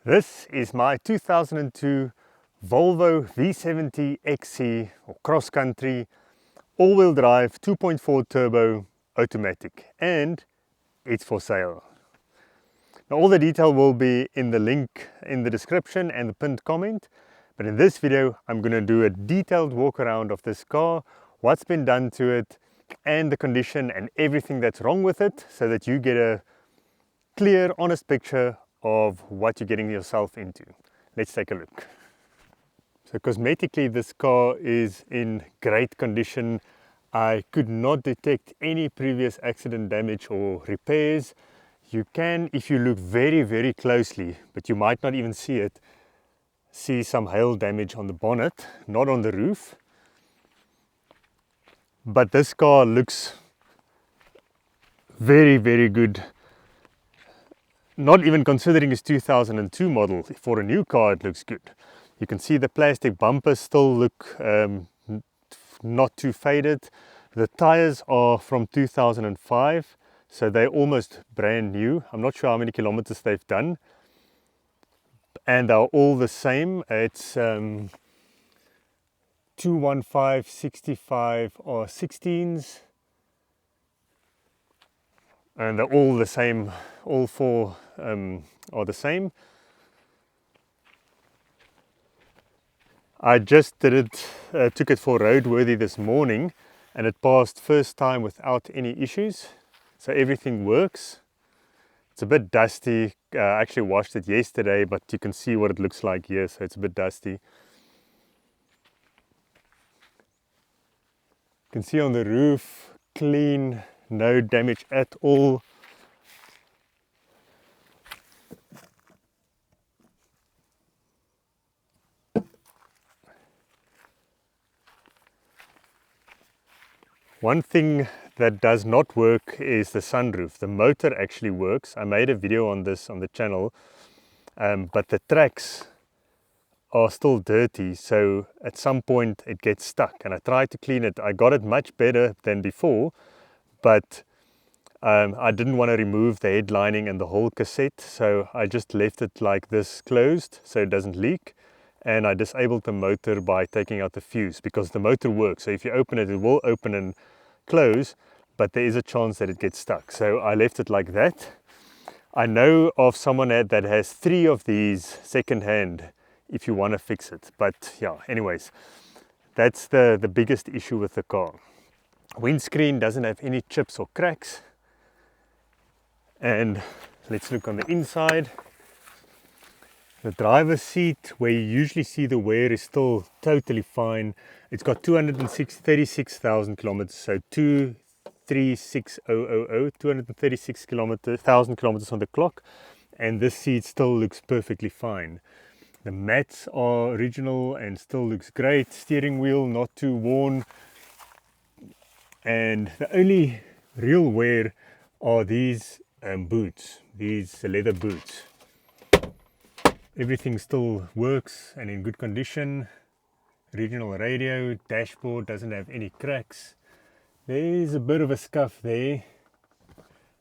This is my 2002 Volvo V70 XC or cross country all-wheel drive 2.4 turbo automatic, and it's for sale. Now all the detail will be in the link in the description and the pinned comment, but in this video I'm going to do a detailed walk around of this car, what's been done to it and the condition and everything that's wrong with it, so that you get a clear, honest picture of what you're getting yourself into. Let's take a look. So cosmetically this car is in great condition. I could not detect any previous accident damage or repairs. You can, if you look very closely, but you might not even see it, see some hail damage on the bonnet, not on the roof. But this car looks very good. Not even considering its 2002 model, for a new car it looks good. You can see the plastic bumpers still look not too faded. The tires are from 2005, so they're almost brand new. I'm not sure how many kilometers they've done, and they're all the same. It's 215, 65 or 16s, and they're all the same. All four are the same. I just took it for roadworthy this morning, and it passed first time without any issues, so everything works. It's a bit dusty. I actually washed it yesterday, but you can see what it looks like here, so it's a bit dusty. You can see on the roof, clean, no damage at all. One thing that does not work is the sunroof. The motor actually works. I made a video on this on the channel, but the tracks are still dirty, so at some point it gets stuck, and I tried to clean it. I got it much better than before, but I didn't want to remove the head lining and the whole cassette, so I just left it like this closed so it doesn't leak. And I disabled the motor by taking out the fuse, because the motor works. So if you open it, it will open and close, but there is a chance that it gets stuck. So I left it like that. I know of someone that has 3 of these second-hand if you want to fix it. But yeah, anyways, that's the biggest issue with the car. Windscreen doesn't have any chips or cracks. And let's look on the inside. The driver's seat, where you usually see the wear, is still totally fine. It's got 236,000 kilometers, so 236,000, 236,000 kilometers on the clock, and this seat still looks perfectly fine. The mats are original and still looks great. Steering wheel not too worn, and the only real wear are these boots, these leather boots. Everything still works and in good condition. Original radio, dashboard doesn't have any cracks. There's a bit of a scuff there,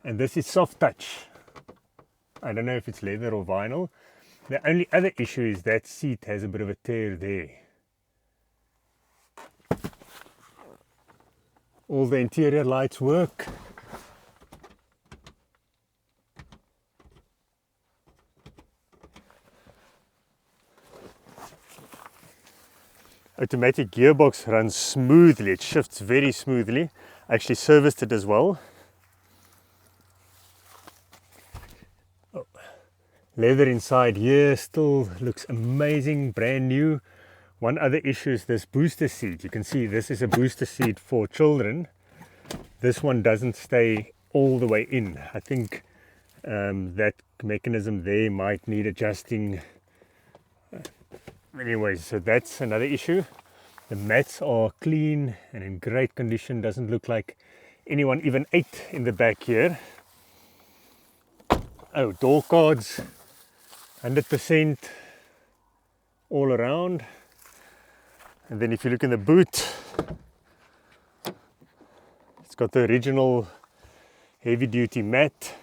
and this is soft touch. I don't know if it's leather or vinyl. The only other issue is that seat has a bit of a tear there. All the interior lights work. Automatic gearbox runs smoothly, it shifts very smoothly. I actually serviced it as well. Oh. Leather inside here still looks amazing, brand new. One other issue is this booster seat. You can see this is a booster seat for children. This one doesn't stay all the way in. I think that mechanism there might need adjusting. Anyways, so that's another issue. The mats are clean and in great condition. Doesn't look like anyone even ate in the back here. Oh, door cards, 100% all around. And then if you look in the boot, it's got the original heavy duty mat.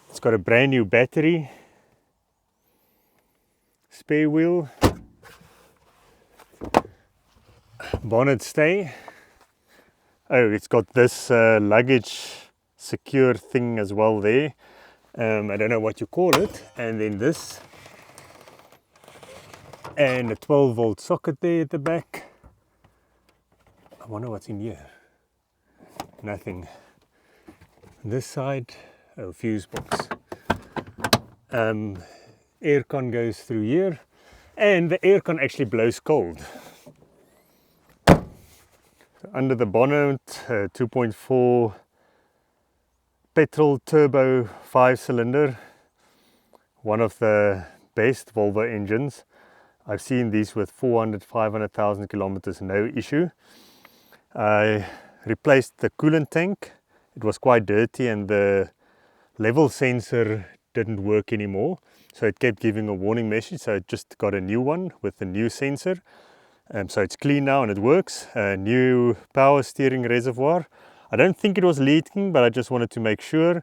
It's got a brand new battery. spare wheel, bonnet stay. Oh, it's got this luggage secure thing as well there. I don't know what you call it. And then this, and a 12-volt socket there at the back. I wonder what's in here. Nothing. This side, oh, fuse box. Aircon goes through here, and the aircon actually blows cold. So under the bonnet, 2.4 petrol turbo 5-cylinder, one of the best Volvo engines. I've seen these with 500,000 kilometers, no issue. I replaced the coolant tank. It was quite dirty and the level sensor didn't work anymore, so it kept giving a warning message. So I just got a new one with a new sensor, so it's clean now and it works. A new power steering reservoir. I don't think it was leaking, but I just wanted to make sure.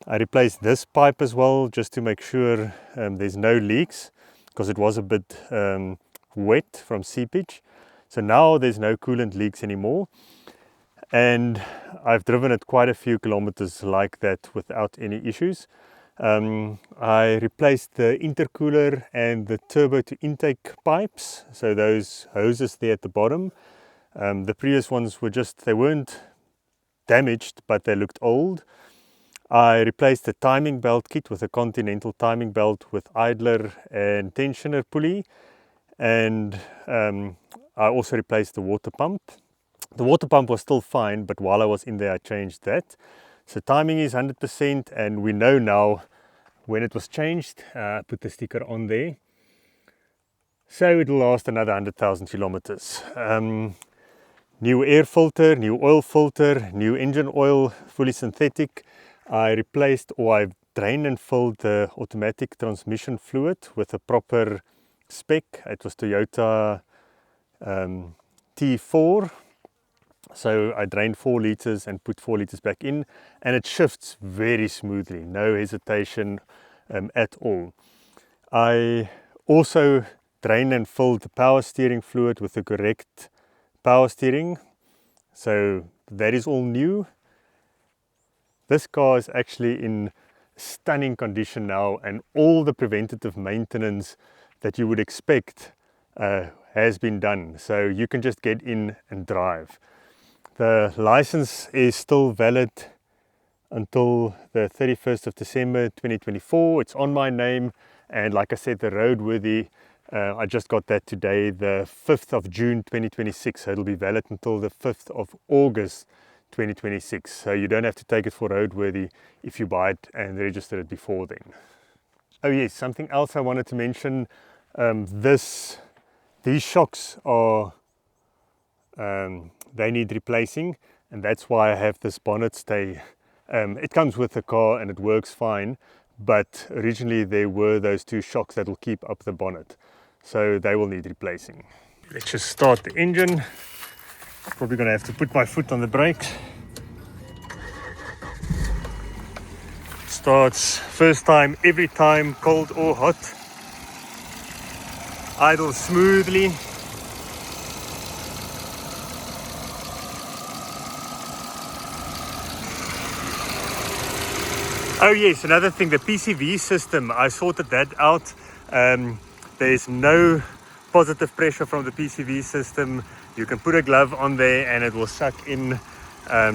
I replaced this pipe as well, just to make sure there's no leaks, because it was a bit wet from seepage. So now there's no coolant leaks anymore. And I've driven it quite a few kilometers like that without any issues. I replaced the intercooler and the turbo to intake pipes, so those hoses there at the bottom. The previous ones were they weren't damaged, but they looked old. I replaced the timing belt kit with a Continental timing belt with idler and tensioner pulley, and I also replaced the water pump. The water pump was still fine, but while I was in there I changed that. So timing is 100%, and we know now when it was changed. I put the sticker on there, so it'll last another 100,000 kilometers. New air filter, new oil filter, new engine oil, fully synthetic. I replaced, or I drained and filled the automatic transmission fluid with a proper spec. It was Toyota T4. So I drained 4 liters and put 4 liters back in, and it shifts very smoothly, no hesitation at all. I also drained and filled the power steering fluid with the correct power steering, so that is all new. This car is actually in stunning condition now, and all the preventative maintenance that you would expect has been done, so you can just get in and drive. The license is still valid until the 31st of December 2024. It's on my name, and like I said, the roadworthy, I just got that today, the 5th of June 2026, so it'll be valid until the 5th of August 2026. So you don't have to take it for roadworthy if you buy it and register it before then. Oh yes, something else I wanted to mention. These shocks are they need replacing, and that's why I have this bonnet stay. It comes with the car and it works fine, but originally there were those 2 shocks that will keep up the bonnet, so they will need replacing. Let's just start the engine. Probably gonna have to put my foot on the brakes. Starts first time, every time, cold or hot. Idles smoothly. Oh yes, another thing, the PCV system, I sorted that out. There's no positive pressure from the PCV system. You can put a glove on there and it will suck in.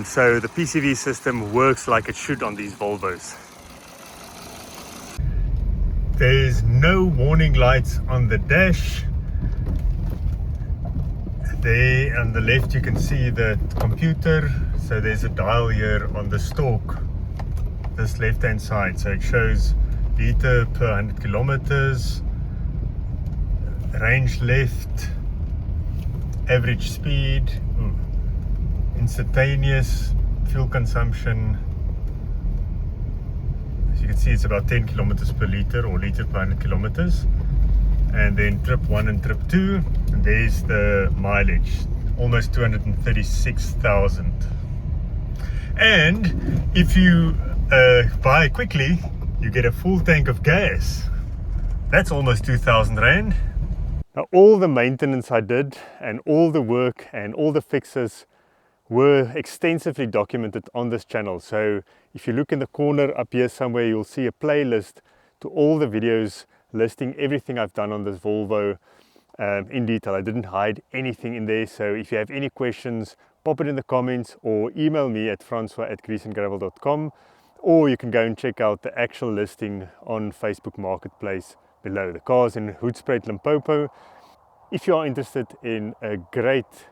So the PCV system works like it should on these Volvos. There's no warning lights on the dash. There on the left you can see the computer. So there's a dial here on the stalk, this left hand side, so it shows liter per 100 kilometers, range left, average speed, instantaneous fuel consumption. As you can see, it's about 10 kilometers per liter, or liter per 100 kilometers. And then trip 1 and trip 2, and there's the mileage, almost 236,000. And if you buy quickly, you get a full tank of gas. That's almost 2,000 Rand. Now all the maintenance I did and all the work and all the fixes were extensively documented on this channel. So if you look in the corner up here somewhere, you'll see a playlist to all the videos listing everything I've done on this Volvo in detail. I didn't hide anything in there. So if you have any questions, pop it in the comments or email me at francois@greaseandgravel.com, or you can go and check out the actual listing on Facebook Marketplace below. The car's in Hoedspruit, Limpopo. If you are interested in a great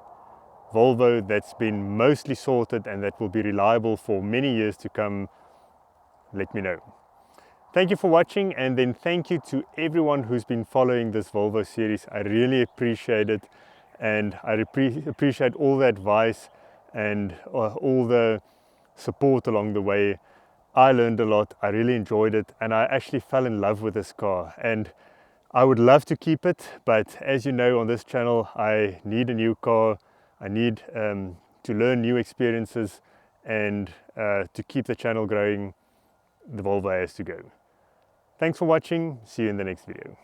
Volvo that's been mostly sorted and that will be reliable for many years to come, let me know. Thank you for watching, and then thank you to everyone who's been following this Volvo series. I really appreciate it, and I appreciate all the advice and all the support along the way. I learned a lot, I really enjoyed it, and I actually fell in love with this car, and I would love to keep it, but as you know, on this channel I need a new car. I need to learn new experiences, and to keep the channel growing, the Volvo has to go. Thanks for watching. See you in the next video.